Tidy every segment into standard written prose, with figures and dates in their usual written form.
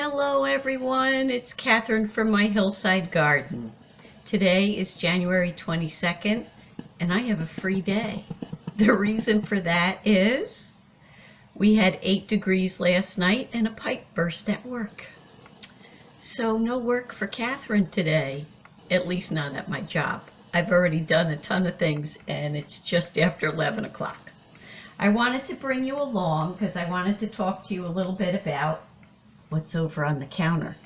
Hello everyone, it's Catherine from My Hillside Garden. Today is January 22nd and I have a free day. The reason for that is we had 8 degrees last night and a pipe burst at work. So no work for Catherine today, at least not at my job. I've already done a ton of things and it's just after 11 o'clock. I wanted to bring you along because I wanted to talk to you a little bit about what's over on the counter.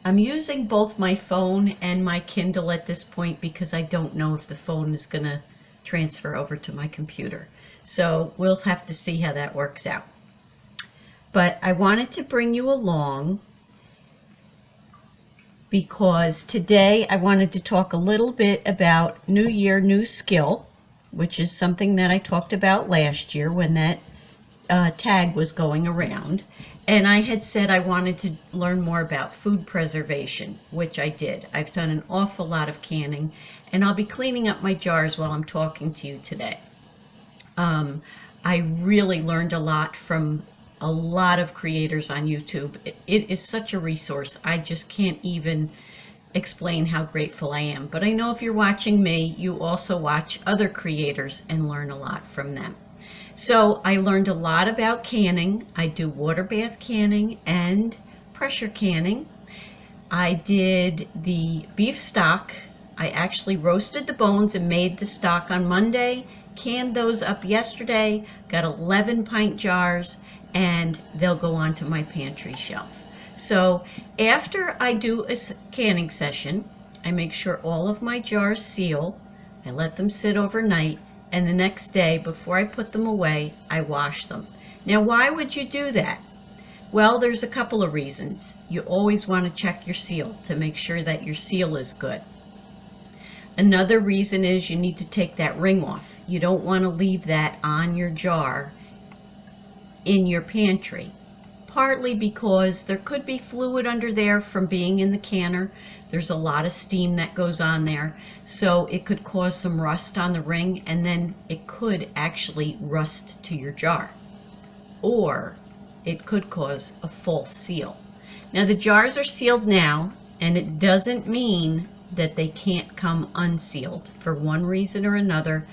I'm using both my phone and my Kindle at this point because I don't know if the phone is going to transfer over to my computer. So we'll have to see how that works out. But I wanted to bring you along because today I wanted to talk a little bit about New Year, New Skill, which is something that I talked about last year when that tag was going around. And I had said I wanted to learn more about food preservation, which I did. I've done an awful lot of canning, and I'll be cleaning up my jars while I'm talking to you today. I really learned a lot from a lot of creators on YouTube. It is such a resource. I just can't even explain how grateful I am. But I know if you're watching me, you also watch other creators and learn a lot from them. So I learned a lot about canning. I do water bath canning and pressure canning. I did the beef stock. I actually roasted the bones and made the stock on Monday, canned those up yesterday, got 11 pint jars, and they'll go onto my pantry shelf. So after I do a canning session, I make sure all of my jars seal. I let them sit overnight. And the next day, before I put them away, I wash them. Now, why would you do that? Well, there's a couple of reasons. You always want to check your seal to make sure that your seal is good. Another reason is you need to take that ring off. You don't want to leave that on your jar in your pantry. Partly because there could be fluid under there from being in the canner. There's a lot of steam that goes on there, so it could cause some rust on the ring, and then it could actually rust to your jar. Or it could cause a false seal. Now the jars are sealed now, and it doesn't mean that they can't come unsealed. For one reason or another,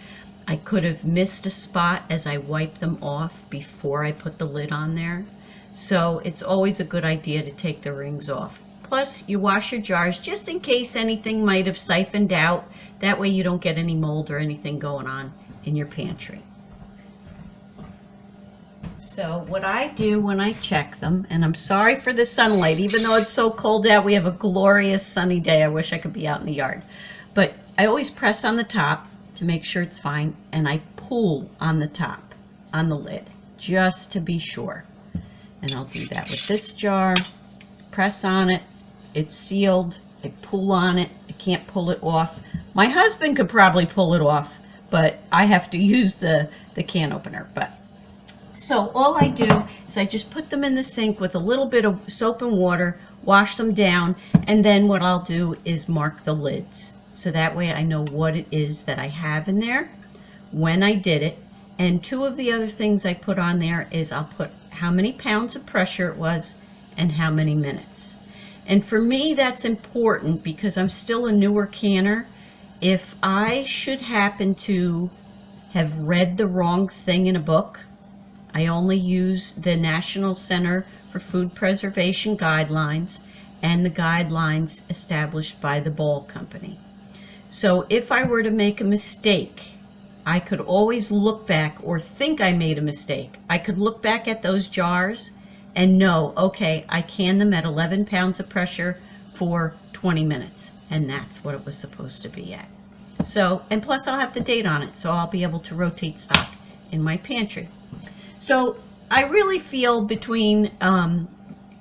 I could have missed a spot as I wiped them off before I put the lid on there. So it's always a good idea to take the rings off. Plus, you wash your jars just in case anything might have siphoned out. That way you don't get any mold or anything going on in your pantry. So what I do when I check them, and I'm sorry for the sunlight, even though it's so cold out, we have a glorious sunny day. I wish I could be out in the yard. But I always press on the top to make sure it's fine, and I pull on the top, on the lid, just to be sure. And I'll do that with this jar. Press on it. It's sealed. I pull on it. I can't pull it off. My husband could probably pull it off, but I have to use the can opener. So all I do is I just put them in the sink with a little bit of soap and water, wash them down, and then what I'll do is mark the lids. So that way I know what it is that I have in there, when I did it. And two of the other things I put on there is I'll put how many pounds of pressure it was and how many minutes. And for me, that's important because I'm still a newer canner. If I should happen to have read the wrong thing in a book, I only use the National Center for Food Preservation guidelines and the guidelines established by the Ball Company. So if I were to make a mistake, I could always look back or think I made a mistake. I could look back at those jars and know, okay, I canned them at 11 pounds of pressure for 20 minutes. And that's what it was supposed to be at. So, and plus I'll have the date on it, so I'll be able to rotate stock in my pantry. So I really feel between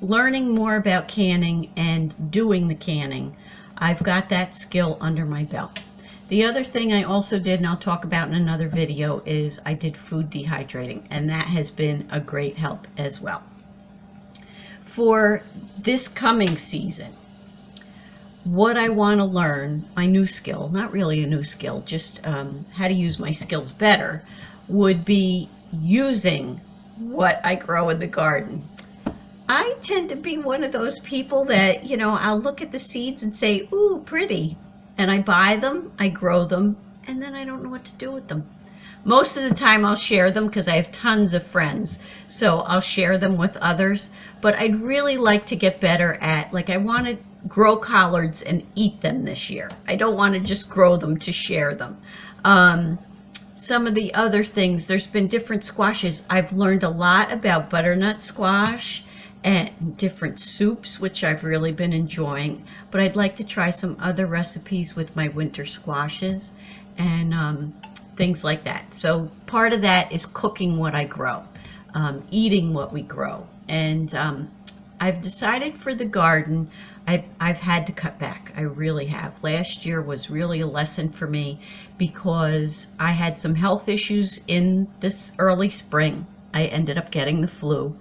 learning more about canning and doing the canning, I've got that skill under my belt. The other thing I also did, and I'll talk about in another video, is I did food dehydrating, and that has been a great help as well. For this coming season, what I want to learn, my new skill, not really a new skill, just how to use my skills better, would be using what I grow in the garden. I tend to be one of those people that, I'll look at the seeds and say, ooh, pretty. And I buy them, I grow them, and then I don't know what to do with them. Most of the time I'll share them because I have tons of friends. So I'll share them with others. But I'd really like to get better at, I want to grow collards and eat them this year. I don't want to just grow them to share them. Some of the other things, there's been different squashes. I've learned a lot about butternut squash and different soups, which I've really been enjoying. But I'd like to try some other recipes with my winter squashes and things like that. So part of that is cooking what I grow, eating what we grow. And I've decided for the garden, I've had to cut back. I really have. Last year was really a lesson for me because I had some health issues in this early spring. I ended up getting the flu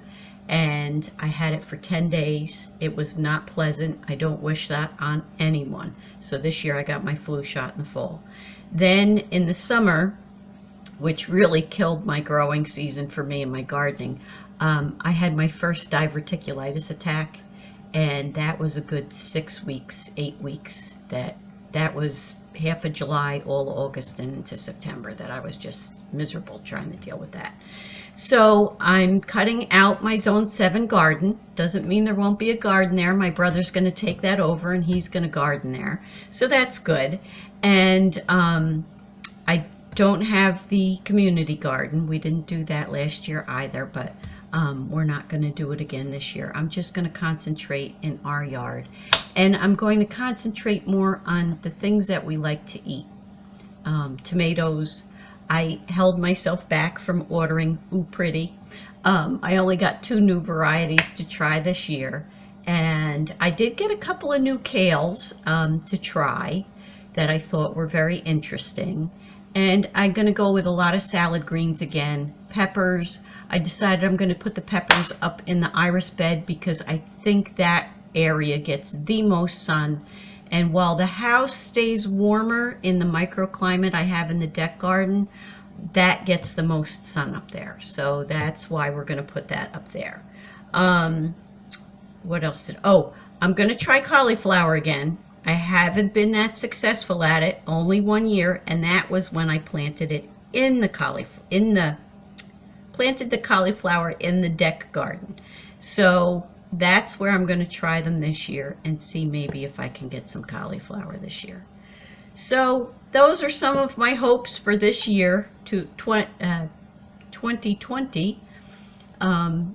and I had it for 10 days. It was not pleasant. I don't wish that on anyone. So this year I got my flu shot in the fall. Then in the summer, which really killed my growing season for me and my gardening, I had my first diverticulitis attack, and that was a good 6 weeks, 8 weeks. That was half of July, all August, and into September that I was just miserable trying to deal with that. So I'm cutting out my Zone 7 garden. Doesn't mean there won't be a garden there. My brother's going to take that over, and he's going to garden there. So that's good. And I don't have the community garden. We didn't do that last year either, but we're not going to do it again this year. I'm just going to concentrate in our yard. And I'm going to concentrate more on the things that we like to eat. Tomatoes. I held myself back from ordering Ooh Pretty. I only got 2 new varieties to try this year. And I did get a couple of new kales to try that I thought were very interesting. And I'm going to go with a lot of salad greens again. Peppers. I decided I'm going to put the peppers up in the iris bed because I think that area gets the most sun. And while the house stays warmer in the microclimate I have in the deck garden, that gets the most sun up there. So that's why we're going to put that up there. What else I'm going to try cauliflower again. I haven't been that successful at it, only 1 year, and that was when I planted it in the planted the cauliflower in the deck garden. So that's where I'm going to try them this year and see maybe if I can get some cauliflower this year. So those are some of my hopes for this year, to 2020,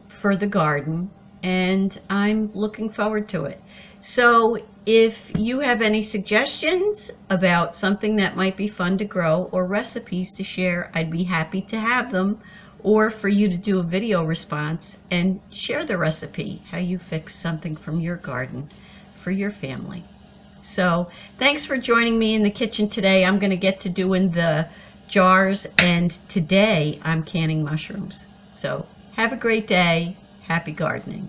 for the garden, and I'm looking forward to it. So if you have any suggestions about something that might be fun to grow or recipes to share, I'd be happy to have them, or for you to do a video response and share the recipe, how you fix something from your garden for your family. So thanks for joining me in the kitchen today. I'm going to get to doing the jars, and today I'm canning mushrooms. So have a great day. Happy gardening.